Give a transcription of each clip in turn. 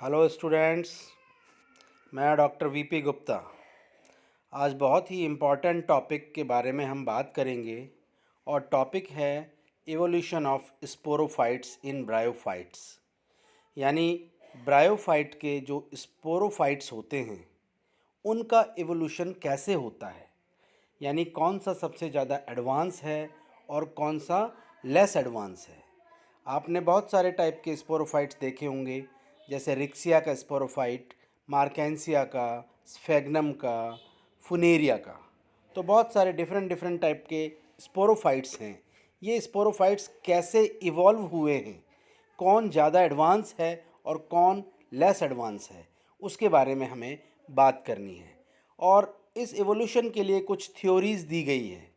Hello students, मैं doctor VP Gupta. आज बहुत ही इम्पॉर्टेंट टॉपिक के बारे में हम बात करेंगे और टॉपिक है evolution of sporophytes in bryophytes. यानी ब्रायोफाइट के जो स्पोरोफाइट्स होते हैं उनका इवोल्यूशन कैसे होता है, यानी कौन सा सबसे ज़्यादा एडवांस है और कौन सा लेस एडवांस है। आपने बहुत सारे टाइप के स्पोरोफाइट्स देखे होंगे, जैसे रिक्सिया का स्पोरोफाइट, मार्केंसिया का, स्फेग्नम का, फुनेरिया का। तो बहुत सारे डिफरेंट डिफरेंट टाइप के स्पोरोफाइट्स हैं। ये स्पोरोफाइट्स कैसे इवॉल्व हुए हैं, कौन ज़्यादा एडवांस है और कौन लेस एडवांस है, उसके बारे में हमें बात करनी है। और इस एवोल्यूशन के लिए कुछ थ्योरीज़ दी गई है।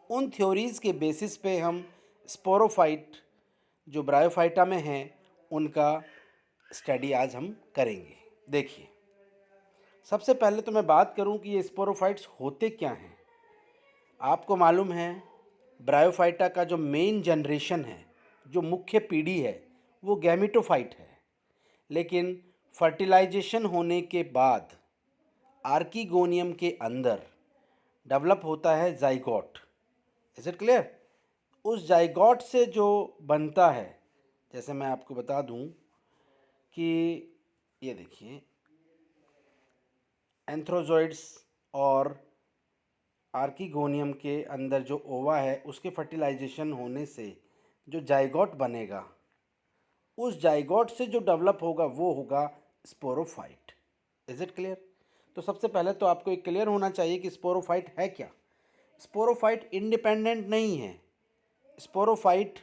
उन थ्योरीज़ के बेसिस पे हम स्पोरोफाइट जो ब्रायोफाइटा में हैं उनका स्टडी आज हम करेंगे। देखिए, सबसे पहले तो मैं बात करूं कि ये स्पोरोफाइट्स होते क्या हैं। आपको मालूम है ब्रायोफाइटा का जो मेन जनरेशन है, जो मुख्य पीढ़ी है, वो गैमेटोफाइट है। लेकिन फर्टिलाइजेशन होने के बाद आर्कीगोनियम के अंदर डेवलप होता है जाइगोट। Is it clear? उस जाइगोट से जो बनता है, जैसे मैं आपको बता दूं कि ये देखिए, एंथ्रोजोइड्स और आर्कीगोनियम के अंदर जो ओवा है उसके फर्टिलाइजेशन होने से जो जाइगोट बनेगा, उस जाइगोट से जो डेवलप होगा वो होगा स्पोरोफाइट। Is it clear? तो सबसे पहले तो आपको एक क्लियर होना चाहिए कि स्पोरोफाइट है क्या। स्पोरोफाइट इंडिपेंडेंट नहीं है। स्पोरोफाइट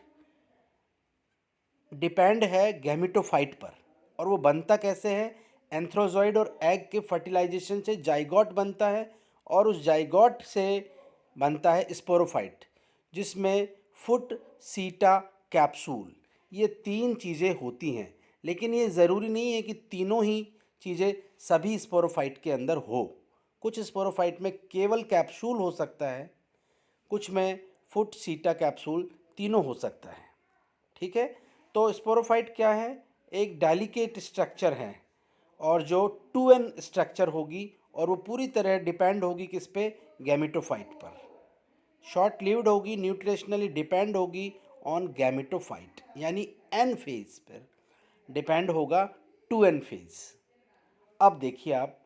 डिपेंड है गैमेटोफाइट पर। और वो बनता कैसे है? एंथ्रोजॉइड और एग के फर्टिलाइजेशन से जाइगोट बनता है और उस जाइगोट से बनता है स्पोरोफाइट, जिसमें फुट, सीटा, कैप्सूल, ये तीन चीज़ें होती हैं। लेकिन ये ज़रूरी नहीं है कि तीनों ही चीज़ें सभी स्पोरोफाइट के अंदर हो। कुछ स्पोरोफाइट में केवल कैप्सूल हो सकता है, कुछ में फुट, सीटा, कैप्सूल तीनों हो सकता है। ठीक है? तो स्पोरोफाइट क्या है? एक डेलिकेट स्ट्रक्चर है और जो 2n स्ट्रक्चर होगी और वो पूरी तरह डिपेंड होगी किस पे? गैमेटोफाइट पर। शॉर्ट लिव्ड होगी, न्यूट्रिशनली डिपेंड होगी ऑन गैमेटोफाइट, यानी एन फेज पर डिपेंड होगा 2n फेज। अब देखिए आप,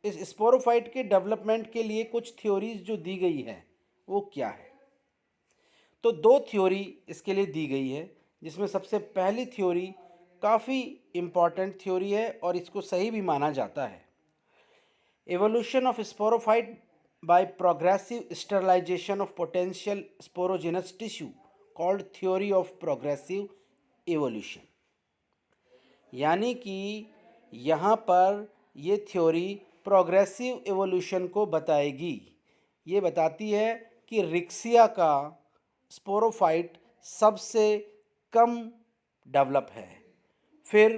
इस स्पोरोफाइट के डेवलपमेंट के लिए कुछ थ्योरीज जो दी गई है वो क्या है? तो दो थ्योरी इसके लिए दी गई है, जिसमें सबसे पहली थ्योरी काफ़ी इम्पॉर्टेंट थ्योरी है और इसको सही भी माना जाता है। Evolution of sporophyte by progressive sterilisation of potential sporogenous tissue called theory of progressive evolution. यानी कि यहाँ पर ये थ्योरी प्रोग्रेसिव एवोल्यूशन को बताएगी। ये बताती है कि रिक्सिया का स्पोरोफाइट सबसे कम डेवलप है। फिर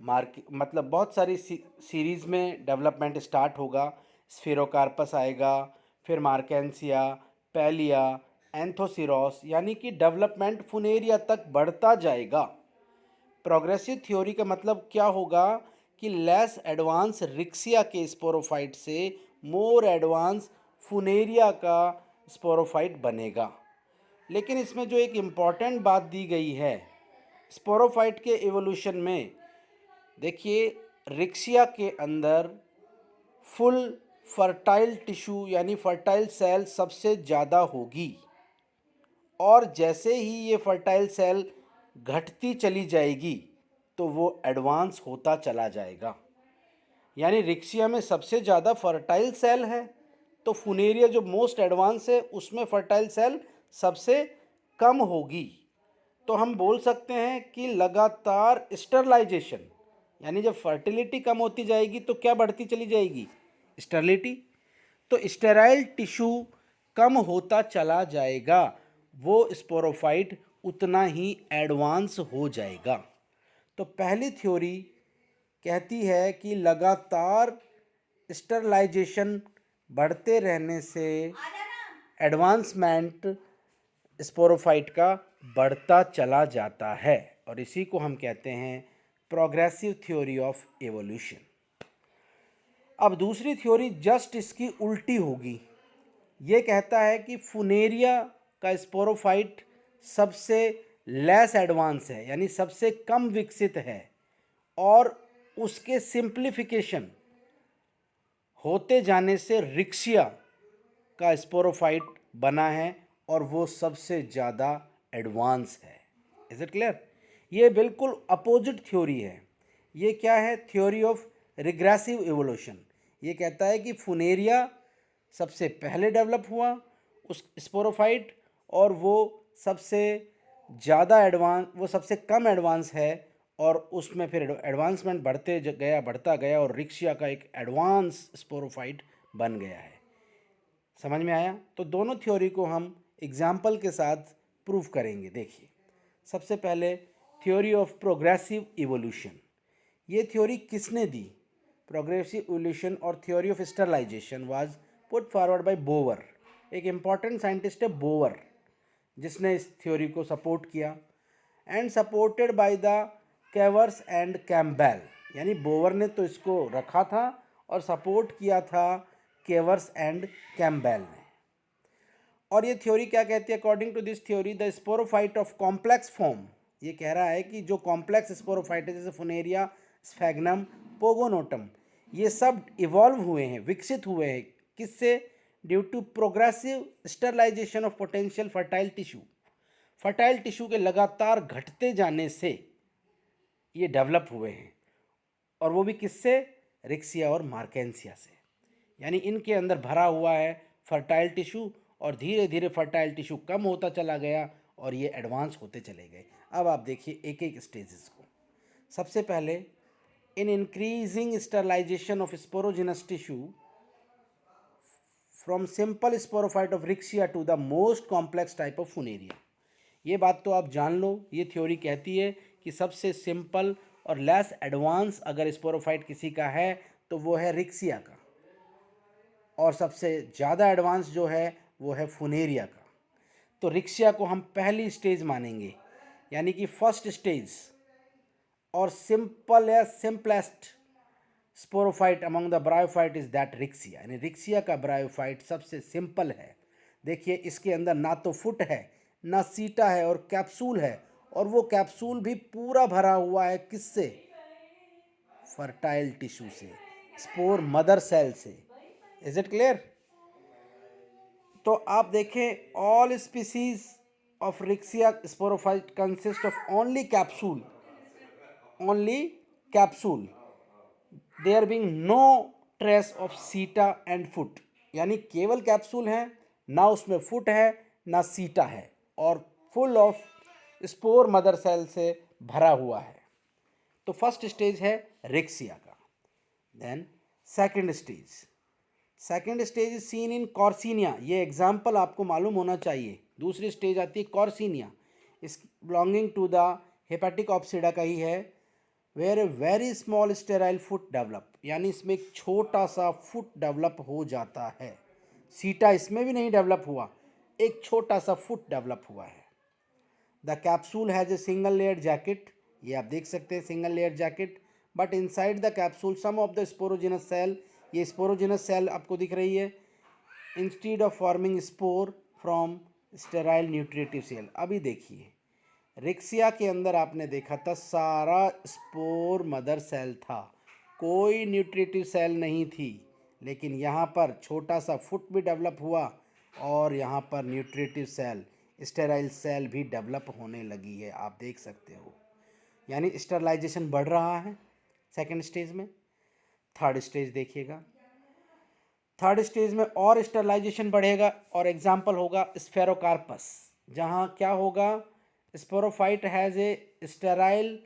मतलब बहुत सारी सीरीज़ में डेवलपमेंट स्टार्ट होगा। स्फेरोकार्पस आएगा, फिर मार्केंसिया, पैलिया, एंथोसिरोस, यानी कि डेवलपमेंट फुनेरिया तक बढ़ता जाएगा। प्रोग्रेसिव थ्योरी का मतलब क्या होगा कि लेस एडवांस रिक्सिया के स्पोरोफाइट से मोर एडवांस फुनेरिया का स्पोरोफाइट बनेगा। लेकिन इसमें जो एक इम्पॉर्टेंट बात दी गई है स्पोरोफाइट के एवोल्यूशन में, देखिए, रिक्सिया के अंदर फुल फर्टाइल टिश्यू यानी फर्टाइल सेल सबसे ज़्यादा होगी और जैसे ही ये फर्टाइल सेल घटती चली जाएगी तो वो एडवांस होता चला जाएगा। यानी रिक्सिया में सबसे ज़्यादा फर्टाइल सेल है, तो फुनेरिया जो मोस्ट एडवांस है उसमें फर्टाइल सेल सबसे कम होगी। तो हम बोल सकते हैं कि लगातार स्टरलाइजेशन, यानी जब फर्टिलिटी कम होती जाएगी तो क्या बढ़ती चली जाएगी? स्टरलिटी। तो स्टेराइल टिश्यू कम होता चला जाएगा, वो स्पोरोफाइट उतना ही एडवांस हो जाएगा। तो पहली थ्योरी कहती है कि लगातार स्टरलाइजेशन बढ़ते रहने से एडवांसमेंट स्पोरोफाइट का बढ़ता चला जाता है और इसी को हम कहते हैं प्रोग्रेसिव थ्योरी ऑफ एवोल्यूशन। अब दूसरी थ्योरी जस्ट इसकी उल्टी होगी। ये कहता है कि फुनेरिया का स्पोरोफाइट सबसे लेस एडवांस है, यानी सबसे कम विकसित है, और उसके सिंप्लीफिकेशन होते जाने से रिक्शिया का स्पोरोफाइट बना है और वो सबसे ज़्यादा एडवांस है। Is it clear? ये बिल्कुल अपोजिट थ्योरी है। ये क्या है? Theory of regressive evolution. ये कहता है कि फुनेरिया सबसे पहले डेवलप हुआ उस स्पोरोफाइट, और वो सबसे ज़्यादा एडवांस, वो सबसे कम एडवांस है, और उसमें फिर एडवांसमेंट बढ़ता गया और रिक्शिया का एक एडवांस स्पोरोफाइट बन गया है। समझ में आया? तो दोनों थ्योरी को हम एग्जाम्पल के साथ प्रूव करेंगे। देखिए, सबसे पहले थ्योरी ऑफ प्रोग्रेसिव इवोल्यूशन। ये थ्योरी किसने दी? प्रोग्रेसिव इवोल्यूशन और theory of sterilisation was put forward by Bower. एक इम्पॉर्टेंट साइंटिस्ट है बोवर, जिसने इस थ्योरी को सपोर्ट किया, and supported by the Cavers and Campbell. यानी बोवर ने तो इसको रखा था और सपोर्ट किया था केवर्स एंड कैम्पबेल ने। और ये थ्योरी क्या कहती है? According to this theory the sporophyte of complex form, ये कह रहा है कि जो कॉम्प्लेक्स स्पोरोफाइट है, जैसे फुनेरिया, स्फेग्नम, पोगोनोटम, ये सब इवॉल्व हुए हैं, विकसित हुए हैं। किससे? Due to progressive sterilisation of potential fertile tissue. Fertile tissue के लगातार घटते जाने से ये डेवलप हुए हैं, और वो भी किससे? रिक्सिया और मार्केंसिया से। यानी इनके अंदर भरा हुआ है फर्टाइल टिश्यू, और धीरे धीरे फर्टाइल टिश्यू कम होता चला गया और ये एडवांस होते चले गए। अब आप देखिए एक एक स्टेजेस को। सबसे पहले, in increasing sterilization of sporogenous tissue from simple sporophyte of Riccia to the most complex type of Funaria. ये बात तो आप जान लो, ये थ्योरी कहती है कि सबसे सिंपल और लेस एडवांस अगर स्पोरोफाइट किसी का है तो वो है रिक्सिया का, और सबसे ज़्यादा एडवांस जो है वो है फुनेरिया का। तो रिक्सिया को हम पहली स्टेज मानेंगे, यानी कि फर्स्ट स्टेज, और सिंपल या simplest sporophyte among the bryophyte is that Riccia. यानी रिक्सिया का ब्रायोफाइट सबसे सिंपल है। देखिए, इसके अंदर ना तो फुट है, ना सीटा है, और कैप्सूल है, और वो कैप्सूल भी पूरा भरा हुआ है किससे? फर्टाइल टिश्यू से, स्पोर मदर सेल से। Is it clear? तो आप देखें, all species of Riccia sporophyte consist of only capsule, only capsule, there being no trace of seta and foot. यानी केवल कैप्सूल है, ना उसमें फुट है, ना सीटा है, और full of spore mother cell से भरा हुआ है। तो फर्स्ट स्टेज है रिक्सिया का। Then second stage is seen in Corsinia. ये एग्जाम्पल आपको मालूम होना चाहिए। दूसरी स्टेज आती है Corsinia, is belonging to the Hepaticopsida का ही है, where a very small sterile foot develop. यानी इसमें एक छोटा सा फुट डेवलप हो जाता है। सीटा इसमें भी नहीं डेवलप हुआ, एक छोटा सा फुट डेवलप हुआ है। The capsule has a single layer jacket. ये आप देख सकते हैं, single layer jacket, but inside the capsule some of the sporogenous cell, ये स्पोरोजिनस सेल आपको दिख रही है, instead of forming spore from sterile nutritive cell. अभी देखिए, रिक्सिया के अंदर आपने देखा था सारा स्पोर मदर सेल था, कोई न्यूट्रिटिव सेल नहीं थी, लेकिन यहाँ पर छोटा सा फुट भी डेवलप हुआ, और यहाँ पर न्यूट्रिटिव सेल, स्टेराइल सेल भी डेवलप होने लगी है, आप देख सकते हो। यानी स्टरलाइजेशन बढ़ रहा है सेकेंड स्टेज में। थर्ड स्टेज देखिएगा, थर्ड स्टेज में और स्टरलाइजेशन बढ़ेगा, और एग्जाम्पल होगा स्फेरोकार्पस, जहाँ क्या होगा? Sporophyte has a sterile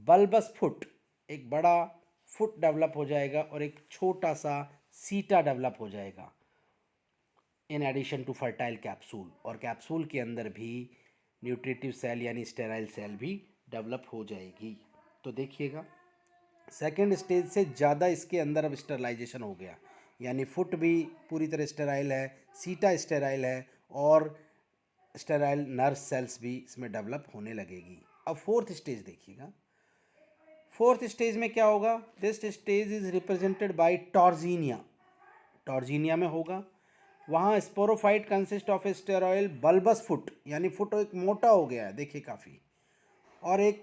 bulbous foot, एक बड़ा फुट डेवलप हो जाएगा और एक छोटा सा सीटा डेवलप हो जाएगा, in addition to fertile capsule, और कैप्सूल के अंदर भी न्यूट्रिटिव सेल यानी स्टेराइल सेल भी डेवलप हो जाएगी। तो देखिएगा, सेकेंड स्टेज से ज़्यादा इसके अंदर अब स्टरलाइजेशन हो गया, यानी फुट भी पूरी तरह स्टेराइल है, सीटा स्टेराइल है, और स्टेराइल नर्व सेल्स भी इसमें डेवलप होने लगेगी। अब फोर्थ स्टेज देखिएगा, फोर्थ स्टेज में क्या होगा? This stage is represented by Targionia. Targionia में होगा, वहाँ sporophyte consist of a sterile bulbous foot, यानी फुट एक मोटा हो गया है देखिए काफ़ी, और एक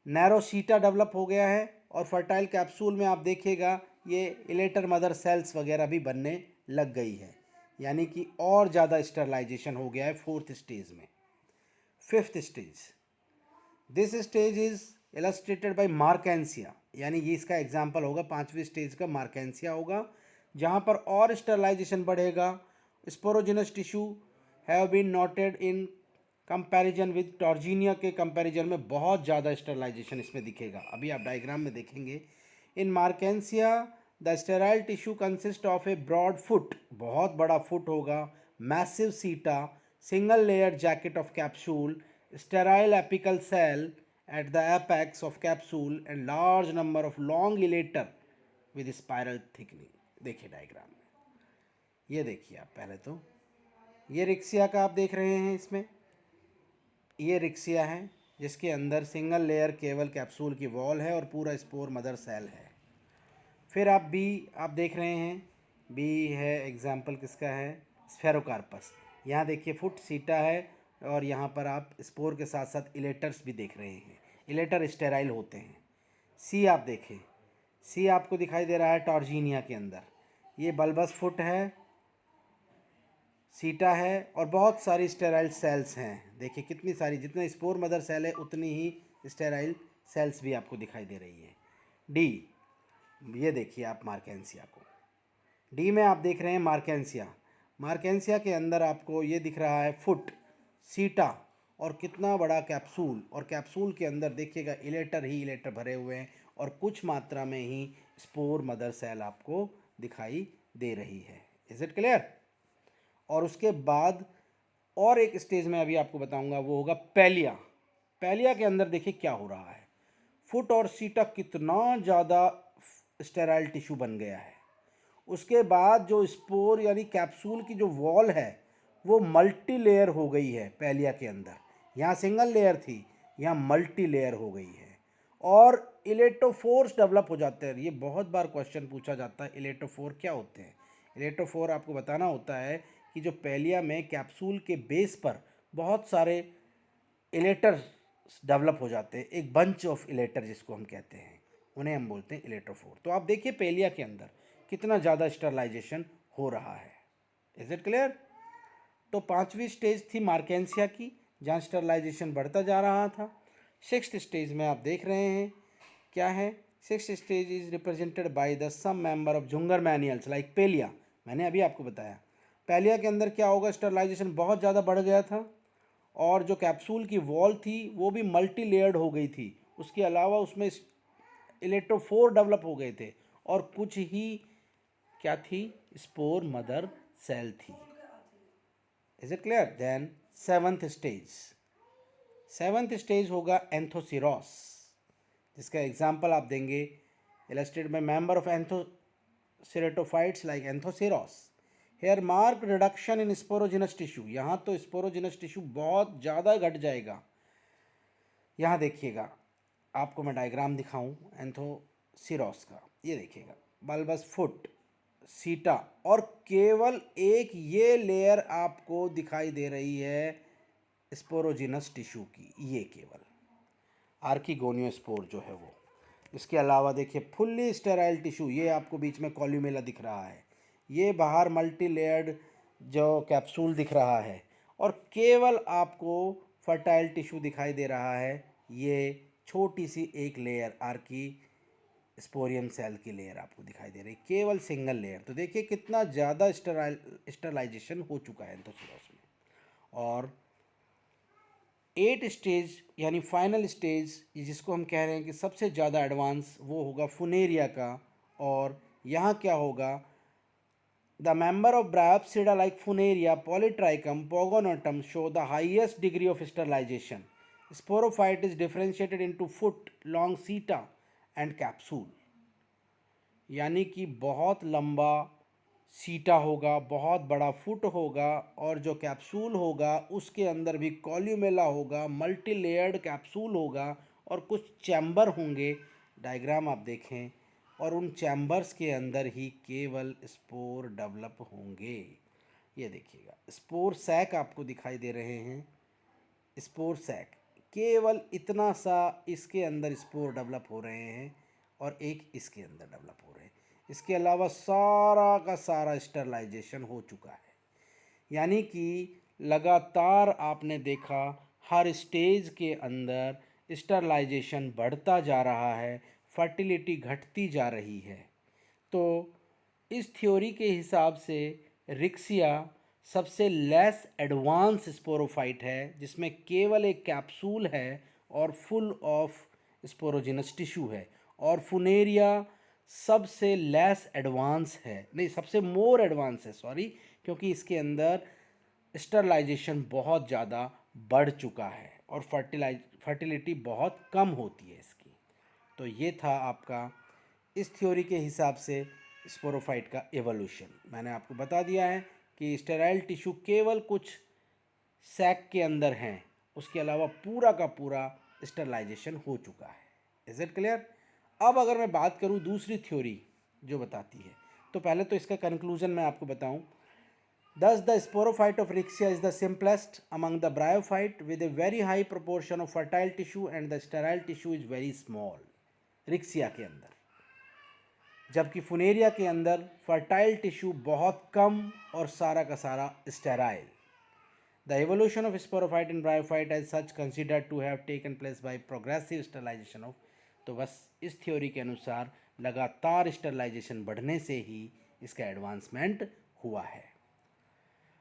नैरो सीटा डेवलप हो गया है, और फर्टाइल कैप्सूल में आप देखिएगा ये इलेटर मदर सेल्स वगैरह भी बनने लग गई है, यानी कि और ज़्यादा स्टरलाइजेशन हो गया है फोर्थ स्टेज में। Fifth stage, this stage is illustrated bye मार्केंसिया, यानी ये इसका एग्जाम्पल होगा, पांचवी स्टेज का मार्केंसिया होगा, जहाँ पर और स्टरलाइजेशन बढ़ेगा। Sporogenous tissue have been noted in comparison with Targionia के कंपैरिजन में बहुत ज़्यादा स्टरलाइजेशन इसमें दिखेगा, अभी आप डायग्राम में देखेंगे। In Marchantia the sterile tissue consist of a broad foot, बहुत बड़ा फुट होगा, massive seta, single layer jacket of capsule, sterile apical cell at the apex of capsule and large number of long elater with spiral thickening। देखिए diagram में, ये देखिए आप पहले तो ये रिक्सिया का आप देख रहे हैं, इसमें ये रिक्सिया है जिसके अंदर सिंगल लेयर केवल कैप्सूल की वॉल है और पूरा स्पोर मदर सेल है। फिर आप बी आप देख रहे हैं, बी है एग्जाम्पल किसका है? स्फेरोकार्पस। यहाँ देखिए फुट सीटा है, और यहाँ पर आप स्पोर के साथ साथ इलेटर्स भी देख रहे हैं, इलेटर स्टेराइल होते हैं। सी आप देखें, सी आपको दिखाई दे रहा है टॉर्जीनिया के अंदर, ये बल्बस फुट है, सीटा है, और बहुत सारी स्टेराइल सेल्स हैं। देखिए कितनी सारी, जितने स्पोर मदर सेल है उतनी ही स्टेराइल सेल्स भी आपको दिखाई दे रही है। डी, ये देखिए आप मार्केंसिया को, डी में आप देख रहे हैं मार्केंसिया। मार्केंसिया के अंदर आपको ये दिख रहा है फुट, सीटा, और कितना बड़ा कैप्सूल, और कैप्सूल के अंदर देखिएगा इलेटर ही इलेटर भरे हुए हैं, और कुछ मात्रा में ही स्पोर मदर सेल आपको दिखाई दे रही है। Is it clear? और उसके बाद और एक स्टेज में अभी आपको बताऊंगा, वो होगा पैलिया। पैलिया के अंदर देखिए क्या हो रहा है, फुट और सीटा कितना ज़्यादा स्टेराइल टिश्यू बन गया है। उसके बाद जो स्पोर यानी कैप्सूल की जो वॉल है वो मल्टी लेयर हो गई है पैलिया के अंदर, यहाँ सिंगल लेयर थी, यहाँ मल्टी लेयर हो गई है, और इलेक्ट्रोफोर्स डेवलप हो जाते हैं। ये बहुत बार क्वेश्चन पूछा जाता है, इलेक्ट्रोफोर क्या होते हैं? इलेक्ट्रोफोर आपको बताना होता है कि जो पैलिया में कैप्सूल के बेस पर बहुत सारे इलेटर डेवलप हो जाते हैं, एक बंच ऑफ इलेटर जिसको हम कहते हैं, उन्हें हम बोलते हैं इलेक्ट्रोफोर। तो आप देखिए पैलिया के अंदर कितना ज़्यादा स्टरलाइजेशन हो रहा है। Is it clear? तो पांचवी स्टेज थी मार्केंसिया की, जहाँ स्टरलाइजेशन बढ़ता जा रहा था। सिक्स्थ स्टेज में आप देख रहे हैं क्या है? Sixth stage is represented by the some member of Jungermanniales like Pellia. मैंने अभी आपको बताया पैलिया के अंदर क्या होगा, स्टरलाइजेशन बहुत ज़्यादा बढ़ गया था, और जो कैप्सूल की वॉल थी वो भी मल्टी लेयर्ड हो गई थी। उसके अलावा उसमें इलेक्ट्रोफोर डेवलप हो गए थे, और कुछ ही क्या थी, स्पोर मदर सेल थी। Is it clear? Then seventh stage होगा एंथोसिरोस, जिसका एग्जाम्पल आप देंगे illustrated by member of Anthocerotophytes like Anthoceros. Here mark reduction in sporogenous tissue, यहाँ तो स्पोरोजिनस टिश्यू बहुत ज़्यादा घट जाएगा। यहाँ देखिएगा, आपको मैं डायग्राम दिखाऊं एंथोसिरोस का, ये देखिएगा बल्बस फुट, सीटा, और केवल एक ये लेयर आपको दिखाई दे रही है स्पोरोजिनस टिश्यू की, ये केवल आर्किगोनियोस्पोर जो है वो। इसके अलावा देखिए फुल्ली स्टेराइल टिश्यू, ये आपको बीच में कॉल्यूमेला दिख रहा है, ये बाहर मल्टी लेयर्ड जो कैप्सूल दिख रहा है, और केवल आपको फर्टाइल टिश्यू दिखाई दे रहा है, ये छोटी सी एक लेयर आर्की स्पोरियम सेल की लेयर आपको दिखाई दे रही, केवल सिंगल लेयर। तो देखिए कितना ज़्यादा स्टरलाइजेशन हो चुका है एंथोसिरोस में। और 8 स्टेज यानी फाइनल स्टेज, जिसको हम कह रहे हैं कि सबसे ज़्यादा एडवांस, वो होगा फुनेरिया का। और यहाँ क्या होगा, the member of Bryopsida like Funaria, Polytrichum, Pogonatum show the highest degree of sterilization. Sporophyte is differentiated into foot, long seta and capsule, यानी कि बहुत लंबा सीटा होगा, बहुत बड़ा फुट होगा, और जो कैप्सूल होगा उसके अंदर भी कॉल्यूमेला होगा, मल्टी लेयर्ड कैप्सूल होगा, और कुछ चैम्बर होंगे डायग्राम आप देखें, और उन चैम्बर्स के अंदर ही केवल स्पोर डेवलप होंगे। ये देखिएगा, स्पोर सैक आपको दिखाई दे रहे हैं, स्पोर सैक, केवल इतना सा इसके अंदर स्पोर डेवलप हो रहे हैं और एक इसके अंदर डेवलप हो रहे हैं। इसके अलावा सारा का सारा स्टरलाइजेशन हो चुका है। यानी कि लगातार आपने देखा हर स्टेज के अंदर स्टरलाइजेशन बढ़ता जा रहा है, फर्टिलिटी घटती जा रही है। तो इस थ्योरी के हिसाब से रिक्सिया सबसे लेस एडवांस स्पोरोफाइट है, जिसमें केवल एक कैप्सूल है और फुल ऑफ स्पोरोजिनस टिश्यू है। और फुनेरिया सबसे लेस एडवांस है, नहीं सबसे मोर एडवांस है, सॉरी, क्योंकि इसके अंदर स्टरलाइजेशन बहुत ज़्यादा बढ़ चुका है और फर्टिलिटी बहुत कम होती है इसकी। तो ये था आपका इस थ्योरी के हिसाब से स्पोरोफाइट का एवोल्यूशन। मैंने आपको बता दिया है कि स्टेराइल टिश्यू केवल कुछ सैक के अंदर हैं, उसके अलावा पूरा का पूरा स्टरलाइजेशन हो चुका है। Is it clear? अब अगर मैं बात करूं दूसरी थ्योरी जो बताती है, तो पहले तो इसका कंक्लूजन मैं आपको बताऊं। Thus, the sporophyte of Rixia is the simplest among the bryophyte with a very high proportion of fertile tissue and the sterile tissue is very small. Rixia के अंदर, जबकि फुनेरिया के अंदर फर्टाइल टिश्यू बहुत कम और सारा का सारा sterile. The evolution of sporophyte and bryophyte as such considered to have taken place by progressive sterilization of, तो बस इस थ्योरी के अनुसार लगातार स्टरलाइजेशन बढ़ने से ही इसका एडवांसमेंट हुआ है।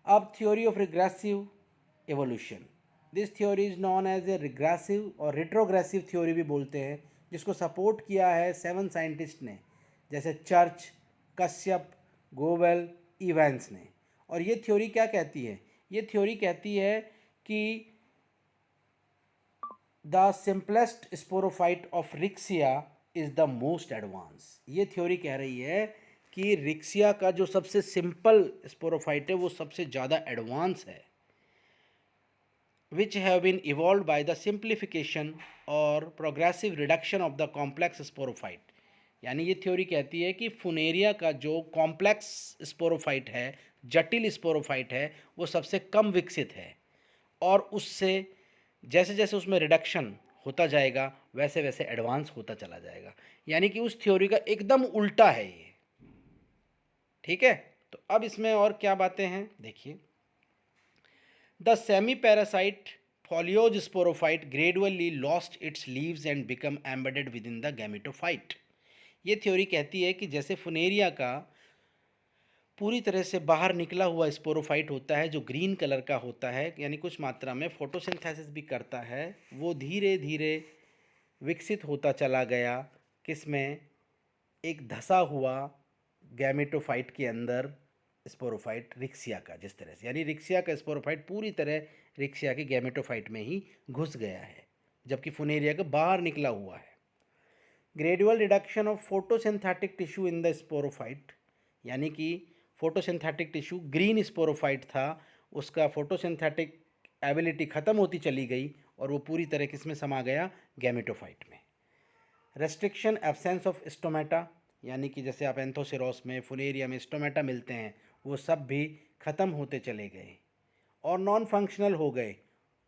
अब theory of regressive evolution, this theory is known as a regressive और रिट्रोग्रेसिव थ्योरी भी बोलते हैं, जिसको सपोर्ट किया है 7 साइंटिस्ट ने, जैसे चर्च, कश्यप, गोवेल, इवेंस ने। और ये थ्योरी क्या कहती है? ये थ्योरी कहती है कि the simplest sporophyte of Riccia is the most advance. ये थ्योरी कह रही है कि रिक्सिया का जो सबसे सिंपल स्पोरोफाइट है वो सबसे ज़्यादा एडवांस है, which have been evolve by the simplification और progressive reduction of the complex sporophyte. यानी ये थ्योरी कहती है कि फुनेरिया का जो कॉम्प्लेक्स स्पोरोफाइट है, जटिल स्पोरोफाइट है, वो सबसे कम विकसित है और उससे जैसे जैसे उसमें रिडक्शन होता जाएगा वैसे वैसे एडवांस होता चला जाएगा। यानी कि उस थ्योरी का एकदम उल्टा है ये। ठीक है, तो अब इसमें और क्या बातें हैं देखिए। The semi parasite foliose sporophyte gradually lost its leaves and become embedded with in the gametophyte. ये थ्योरी कहती है कि जैसे फुनेरिया का पूरी तरह से बाहर निकला हुआ स्पोरोफाइट होता है जो ग्रीन कलर का होता है, यानी कुछ मात्रा में फोटोसिंथेसिस भी करता है, वो धीरे धीरे विकसित होता चला गया किसमें? एक धसा हुआ गैमेटोफाइट के अंदर स्पोरोफाइट रिक्सिया का, जिस तरह से, यानी रिक्सिया का स्पोरोफाइट पूरी तरह रिक्सिया के गैमेटोफाइट में ही घुस गया है, जबकि फुनेरिया का बाहर निकला हुआ है। Gradual reduction of photosynthetic tissue in the sporophyte, यानी कि फोटोसिंथेटिक टिश्यू ग्रीन स्पोरोफाइट था, उसका फोटोसिंथेटिक एबिलिटी ख़त्म होती चली गई और वो पूरी तरह किस में समा गया? गैमेटोफाइट में। रेस्ट्रिक्शन एब्सेंस ऑफ स्टोमेटा, यानी कि जैसे आप एंथोसिरोस में, फुनेरिया में स्टोमेटा मिलते हैं, वो सब भी ख़त्म होते चले गए और नॉन फंक्शनल हो गए,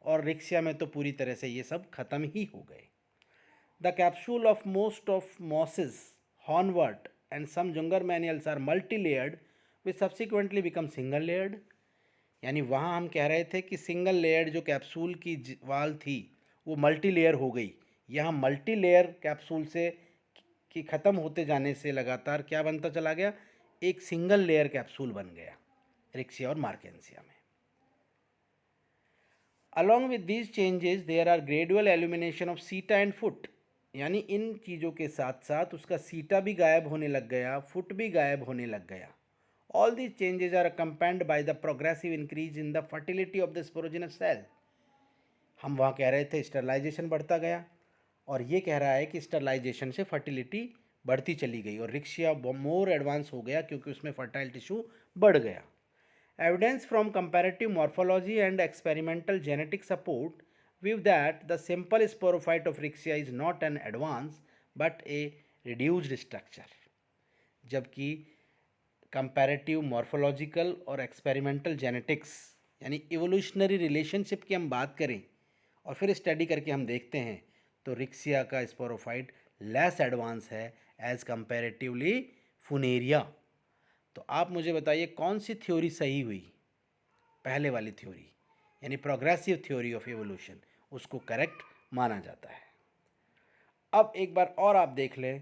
और रिक्सिया में तो पूरी तरह से ये सब ख़त्म ही हो गए। The capsule of most of mosses, hornwort and some Jungermanniales are multi layered which subsequently become single layered. यानी वहाँ हम कह रहे थे कि सिंगल लेयर्ड जो कैप्सूल की वाल थी वो मल्टी लेयर हो गई, यहाँ मल्टी लेयर कैप्सूल से कि ख़त्म होते जाने से लगातार क्या बनता चला गया? एक सिंगल लेयर कैप्सूल बन गया रिक्सिया और मार्केंसिया में। Along with these changes there are gradual elimination of seta and foot, यानी इन चीज़ों के साथ साथ उसका सीटा भी गायब होने लग गया, फुट भी गायब होने लग गया। All these changes are accompanied by the progressive increase in the fertility of the sporogenous cell. हम वहाँ कह रहे थे स्टरलाइजेशन बढ़ता गया, और ये कह रहा है कि स्टरलाइजेशन से फर्टिलिटी बढ़ती चली गई और रिक्सिया मोर एडवांस हो गया क्योंकि उसमें फर्टाइल टिश्यू बढ़ गया। Evidence from comparative morphology and experimental genetic support with that the simple sporophyte of Rixia is not an advance but A reduced structure. जबकि कंपैरेटिव मॉर्फोलॉजिकल और एक्सपेरिमेंटल जेनेटिक्स यानी evolutionary relationship की हम बात करें और फिर स्टडी करके हम देखते हैं तो रिक्सिया का स्पोरोफाइट लेस एडवांस है एज कंपैरेटिवली फुनेरिया। तो आप मुझे बताइए कौन सी थ्योरी सही हुई? पहले वाली थ्योरी यानी प्रोग्रेसिव थ्योरी ऑफ एवोल्यूशन, उसको करेक्ट माना जाता है। अब एक बार और आप देख लें